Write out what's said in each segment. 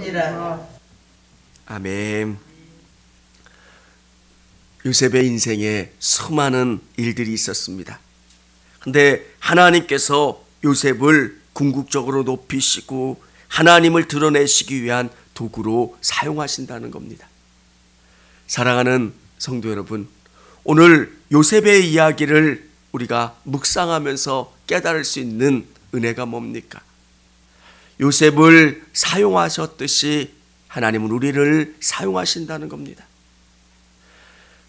아니라. 아멘. 요셉의 인생에 수많은 일들이 있었습니다. 근데 하나님께서 요셉을 궁극적으로 높이시고 하나님을 드러내시기 위한 도구로 사용하신다는 겁니다. 사랑하는 성도 여러분, 오늘 요셉의 이야기를 우리가 묵상하면서 깨달을 수 있는 은혜가 뭡니까? 요셉을 사용하셨듯이 하나님은 우리를 사용하신다는 겁니다.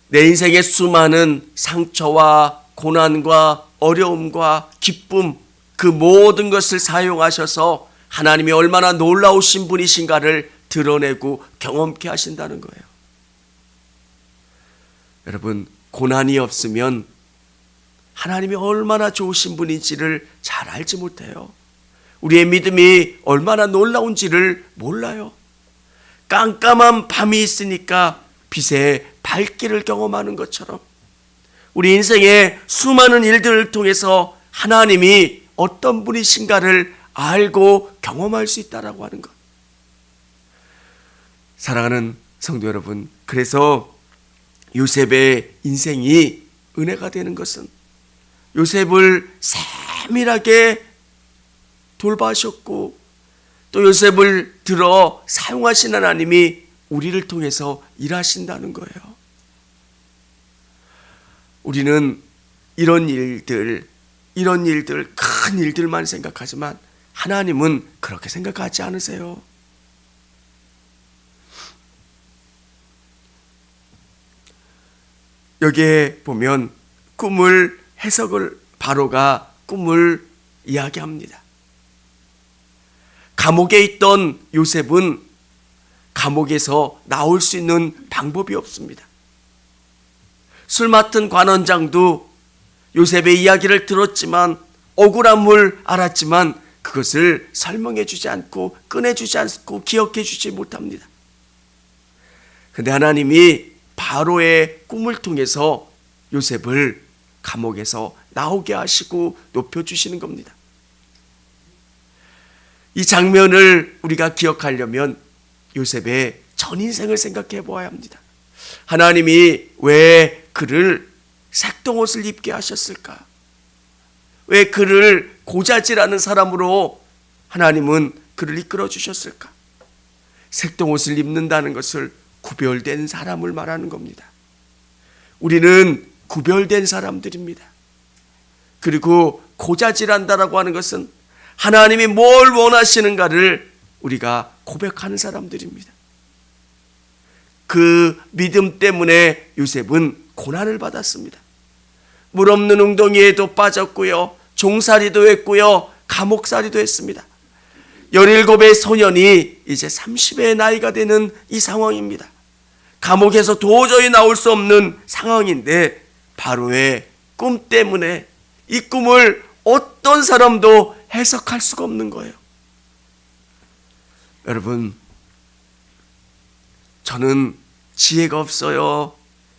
내 인생의 수많은 상처와 고난과 어려움과 기쁨, 그 모든 것을 사용하셔서 하나님이 얼마나 놀라우신 분이신가를 드러내고 경험케 하신다는 거예요. 여러분, 고난이 없으면 하나님이 얼마나 좋으신 분인지를 잘 알지 못해요. 우리의 믿음이 얼마나 놀라운지를 몰라요. 깜깜한 밤이 있으니까 빛의 밝기를 경험하는 것처럼 우리 인생의 수많은 일들을 통해서 하나님이 어떤 분이신가를 알고 경험할 수 있다라고 하는 것. 사랑하는 성도 여러분, 그래서 요셉의 인생이 은혜가 되는 것은 요셉을 세밀하게 돌봐주셨고 또 요셉을 들어 사용하신 하나님이 우리를 통해서 일하신다는 거예요. 우리는 이런 일들, 큰 일들만 생각하지만 하나님은 그렇게 생각하지 않으세요. 여기에 보면 꿈을 해석을 바로가 꿈을 이야기합니다. 감옥에 있던 요셉은 감옥에서 나올 수 있는 방법이 없습니다. 술 맡은 관원장도 요셉의 이야기를 들었지만 억울함을 알았지만 그것을 설명해 주지 않고 꺼내주지 않고 기억해 주지 못합니다. 그런데 하나님이 바로의 꿈을 통해서 요셉을 감옥에서 나오게 하시고 높여주시는 겁니다. 이 장면을 우리가 기억하려면 요셉의 전 인생을 생각해 보아야 합니다. 하나님이 왜 그를 색동옷을 입게 하셨을까? 왜 그를 고자질하는 사람으로 하나님은 그를 이끌어 주셨을까? 색동옷을 입는다는 것을 구별된 사람을 말하는 겁니다. 우리는 구별된 사람들입니다. 그리고 고자질한다라고 하는 것은 하나님이 뭘 원하시는가를 우리가 고백하는 사람들입니다. 그 믿음 때문에 요셉은 고난을 받았습니다. 물 없는 웅덩이에도 빠졌고요, 종살이도 했고요, 감옥살이도 했습니다. 17의 소년이 이제 30의 나이가 되는 이 상황입니다. 감옥에서 도저히 나올 수 없는 상황인데 바로의 꿈 때문에 이 꿈을 어떤 사람도 해석할 수가 없는 거예요. 여러분, 저는 지혜가 없어요.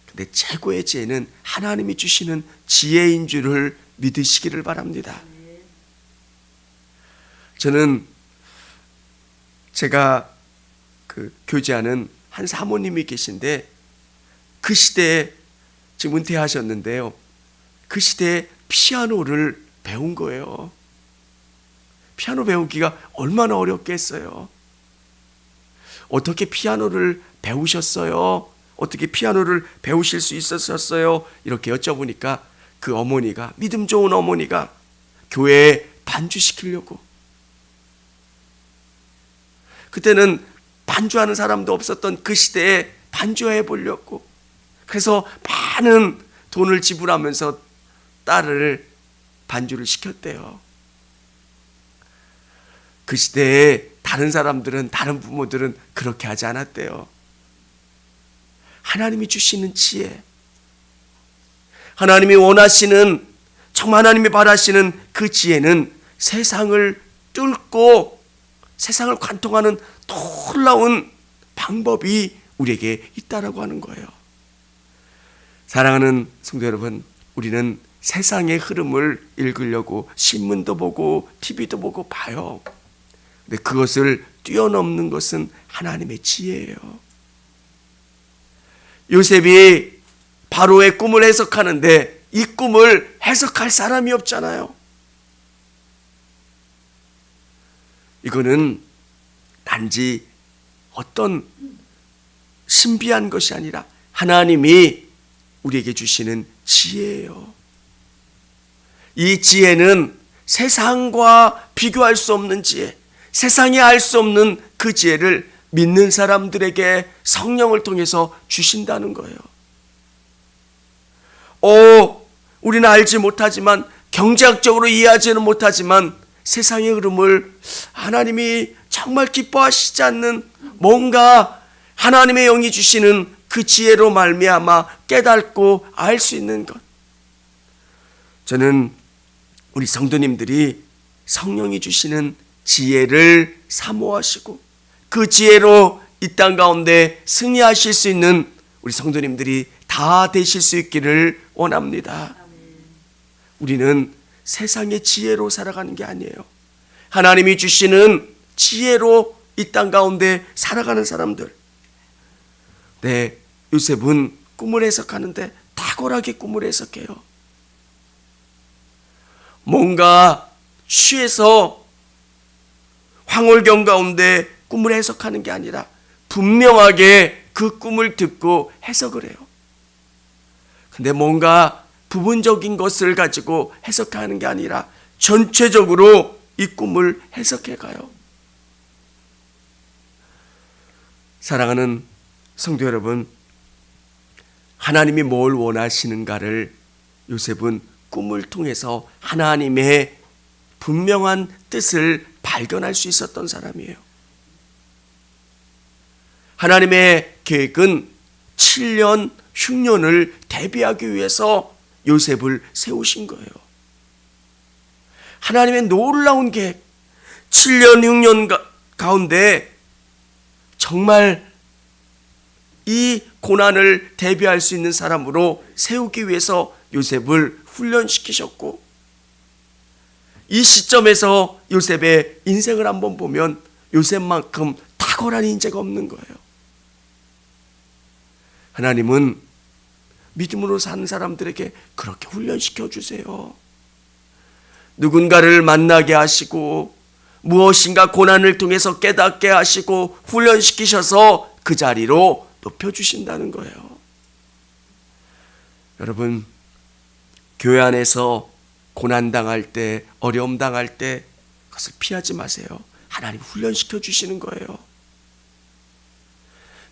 근데 최고의 지혜는 하나님이 주시는 지혜인 줄을 믿으시기를 바랍니다. 저는 제가 교제하는 한 사모님이 계신데 그 시대에 지금 은퇴하셨는데요. 그 시대에 피아노를 배운 거예요. 피아노 배우기가 얼마나 어렵겠어요. 어떻게 피아노를 배우셨어요? 어떻게 피아노를 배우실 수 있었어요? 이렇게 여쭤보니까 그 어머니가, 믿음 좋은 어머니가 교회에 반주시키려고, 그때는 반주하는 사람도 없었던 그 시대에 반주해 보려고, 그래서 많은 돈을 지불하면서 딸을 반주를 시켰대요. 그 시대에 다른 사람들은, 다른 부모들은 그렇게 하지 않았대요. 하나님이 주시는 지혜, 하나님이 원하시는, 정말 하나님이 바라시는 그 지혜는 세상을 뚫고 세상을 관통하는 놀라운 방법이 우리에게 있다라고 하는 거예요. 사랑하는 성도 여러분, 우리는 세상의 흐름을 읽으려고 신문도 보고 TV도 보고 봐요. 근데 그것을 뛰어넘는 것은 하나님의 지혜예요. 요셉이 바로의 꿈을 해석하는데 이 꿈을 해석할 사람이 없잖아요. 이거는 단지 어떤 신비한 것이 아니라 하나님이 우리에게 주시는 지혜예요. 이 지혜는 세상과 비교할 수 없는 지혜, 세상이 알 수 없는 그 지혜를 믿는 사람들에게 성령을 통해서 주신다는 거예요. 우리는 알지 못하지만, 경제학적으로 이해하지는 못하지만 세상의 흐름을 하나님이 정말 기뻐하시지 않는 뭔가 하나님의 영이 주시는 그 지혜로 말미암아 깨닫고 알 수 있는 것. 저는 우리 성도님들이 성령이 주시는 지혜를 사모하시고 그 지혜로 이 땅 가운데 승리하실 수 있는 우리 성도님들이 다 되실 수 있기를 원합니다. 우리는 세상의 지혜로 살아가는 게 아니에요. 하나님이 주시는 지혜로 이 땅 가운데 살아가는 사람들. 네, 요셉은 꿈을 해석하는데 탁월하게 꿈을 해석해요. 뭔가 취해서 황홀경 가운데 꿈을 해석하는 게 아니라 분명하게 그 꿈을 듣고 해석을 해요. 근데 뭔가 부분적인 것을 가지고 해석하는 게 아니라 전체적으로 이 꿈을 해석해 가요. 사랑하는 성도 여러분, 하나님이 뭘 원하시는가를 요셉은 꿈을 통해서 하나님의 분명한 뜻을 발견할 수 있었던 사람이에요. 하나님의 계획은 7년 흉년을 대비하기 위해서 요셉을 세우신 거예요. 하나님의 놀라운 계획, 7년 흉년 가운데 정말 이 고난을 대비할 수 있는 사람으로 세우기 위해서 요셉을 훈련시키셨고, 이 시점에서 요셉의 인생을 한번 보면 요셉만큼 탁월한 인재가 없는 거예요. 하나님은 믿음으로 사는 사람들에게 그렇게 훈련시켜 주세요. 누군가를 만나게 하시고 무엇인가 고난을 통해서 깨닫게 하시고 훈련시키셔서 그 자리로 높여주신다는 거예요. 여러분, 교회 안에서 고난당할 때, 어려움 당할 때 그것을 피하지 마세요. 하나님 훈련시켜 주시는 거예요.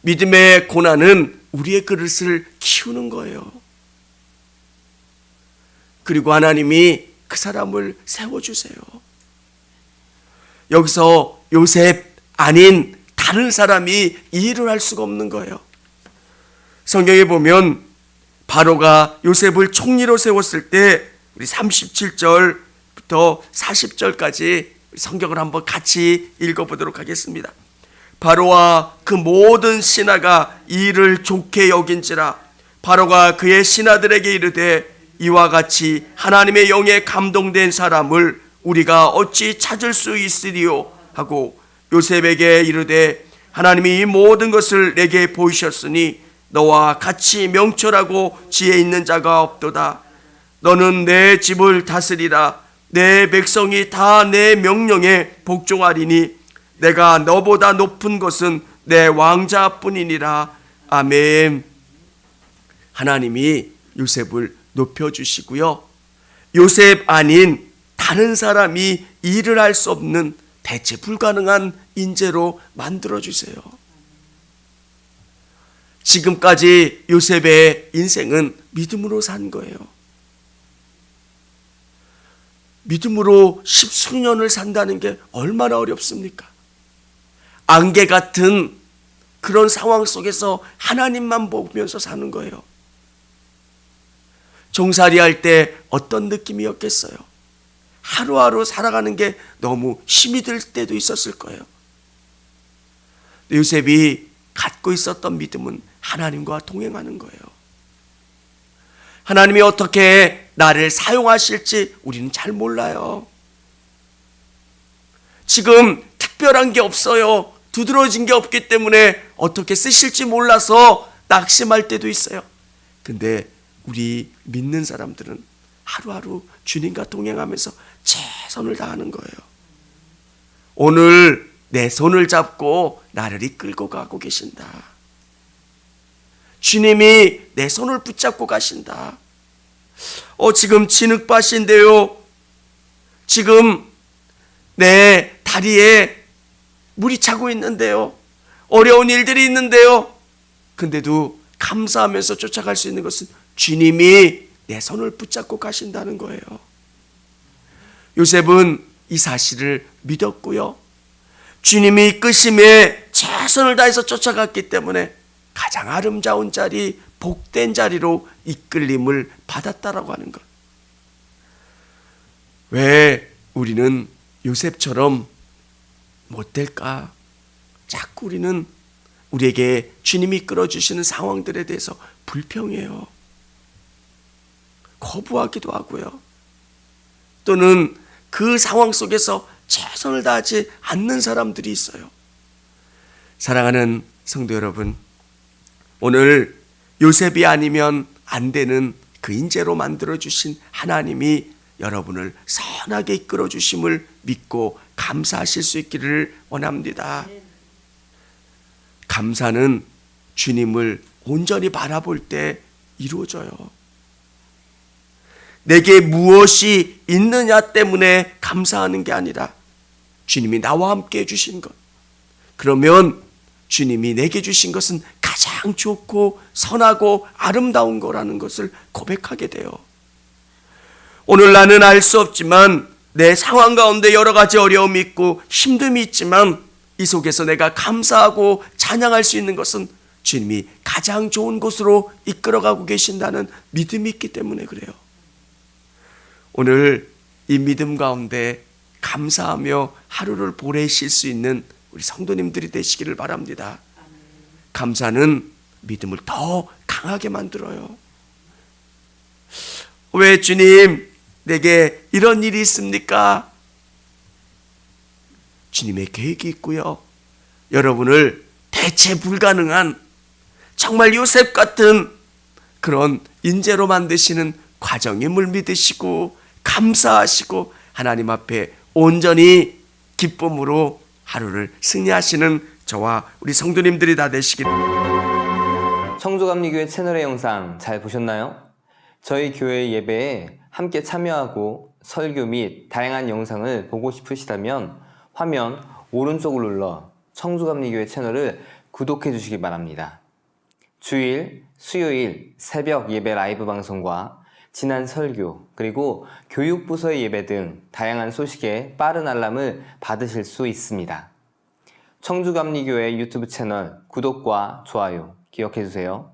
믿음의 고난은 우리의 그릇을 키우는 거예요. 그리고 하나님이 그 사람을 세워주세요. 여기서 요셉 아닌 다른 사람이 이 일을 할 수가 없는 거예요. 성경에 보면 바로가 요셉을 총리로 세웠을 때 우리 37절부터 40절까지 성경을 한번 같이 읽어보도록 하겠습니다. 바로와 그 모든 신하가 이 일을 좋게 여긴지라 바로가 그의 신하들에게 이르되 이와 같이 하나님의 영에 감동된 사람을 우리가 어찌 찾을 수 있으리요 하고 요셉에게 이르되 하나님이 이 모든 것을 내게 보이셨으니 너와 같이 명철하고 지혜 있는 자가 없도다. 너는 내 집을 다스리라. 내 백성이 다 내 명령에 복종하리니 내가 너보다 높은 것은 내 왕자뿐이니라. 아멘. 하나님이 요셉을 높여주시고요, 요셉 아닌 다른 사람이 일을 할 수 없는 대체 불가능한 인재로 만들어주세요. 지금까지 요셉의 인생은 믿음으로 산 거예요. 믿음으로 십수년을 산다는 게 얼마나 어렵습니까? 안개 같은 그런 상황 속에서 하나님만 보면서 사는 거예요. 종살이 할 때 어떤 느낌이었겠어요? 하루하루 살아가는 게 너무 힘이 들 때도 있었을 거예요. 요셉이 갖고 있었던 믿음은 하나님과 동행하는 거예요. 하나님이 어떻게 나를 사용하실지 우리는 잘 몰라요. 지금 특별한 게 없어요. 두드러진 게 없기 때문에 어떻게 쓰실지 몰라서 낙심할 때도 있어요. 근데 우리 믿는 사람들은 하루하루 주님과 동행하면서 최선을 다하는 거예요. 오늘 내 손을 잡고 나를 이끌고 가고 계신다. 주님이 내 손을 붙잡고 가신다. 지금 진흙밭인데요. 지금 내 다리에 물이 차고 있는데요. 어려운 일들이 있는데요. 근데도 감사하면서 쫓아갈 수 있는 것은 주님이 내 손을 붙잡고 가신다는 거예요. 요셉은 이 사실을 믿었고요. 주님이 이끄심에 최선을 다해서 쫓아갔기 때문에 가장 아름다운 자리, 복된 자리로 이끌림을 받았다라고 하는 것. 왜 우리는 요셉처럼 못 될까? 자꾸 우리는 우리에게 주님이 이끌어주시는 상황들에 대해서 불평해요. 거부하기도 하고요. 또는 그 상황 속에서 최선을 다하지 않는 사람들이 있어요. 사랑하는 성도 여러분, 오늘 요셉이 아니면 안 되는 그 인재로 만들어주신 하나님이 여러분을 선하게 이끌어주심을 믿고 감사하실 수 있기를 원합니다. 감사는 주님을 온전히 바라볼 때 이루어져요. 내게 무엇이 있느냐 때문에 감사하는 게 아니라 주님이 나와 함께 해주신 것. 그러면 주님이 내게 주신 것은 가장 좋고 선하고 아름다운 거라는 것을 고백하게 돼요. 오늘 나는 알 수 없지만 내 상황 가운데 여러 가지 어려움이 있고 힘듦이 있지만 이 속에서 내가 감사하고 찬양할 수 있는 것은 주님이 가장 좋은 곳으로 이끌어가고 계신다는 믿음이 있기 때문에 그래요. 오늘 이 믿음 가운데 감사하며 하루를 보내실 수 있는 우리 성도님들이 되시기를 바랍니다. 감사는 믿음을 더 강하게 만들어요. 왜 주님 내게 이런 일이 있습니까? 주님의 계획이 있고요. 여러분을 대체 불가능한 정말 요셉 같은 그런 인재로 만드시는 과정임을 믿으시고 감사하시고 하나님 앞에 온전히 기쁨으로 하루를 승리하시는 저와 우리 성도님들이 다 되시길. 청주감리교회 채널의 영상 잘 보셨나요? 저희 교회 예배에 함께 참여하고 설교 및 다양한 영상을 보고 싶으시다면 화면 오른쪽을 눌러 청주감리교회 채널을 구독해 주시기 바랍니다. 주일, 수요일 새벽 예배 라이브 방송과 지난 설교, 그리고 교육부서의 예배 등 다양한 소식에 빠른 알람을 받으실 수 있습니다. 청주감리교회 유튜브 채널 구독과 좋아요 기억해 주세요.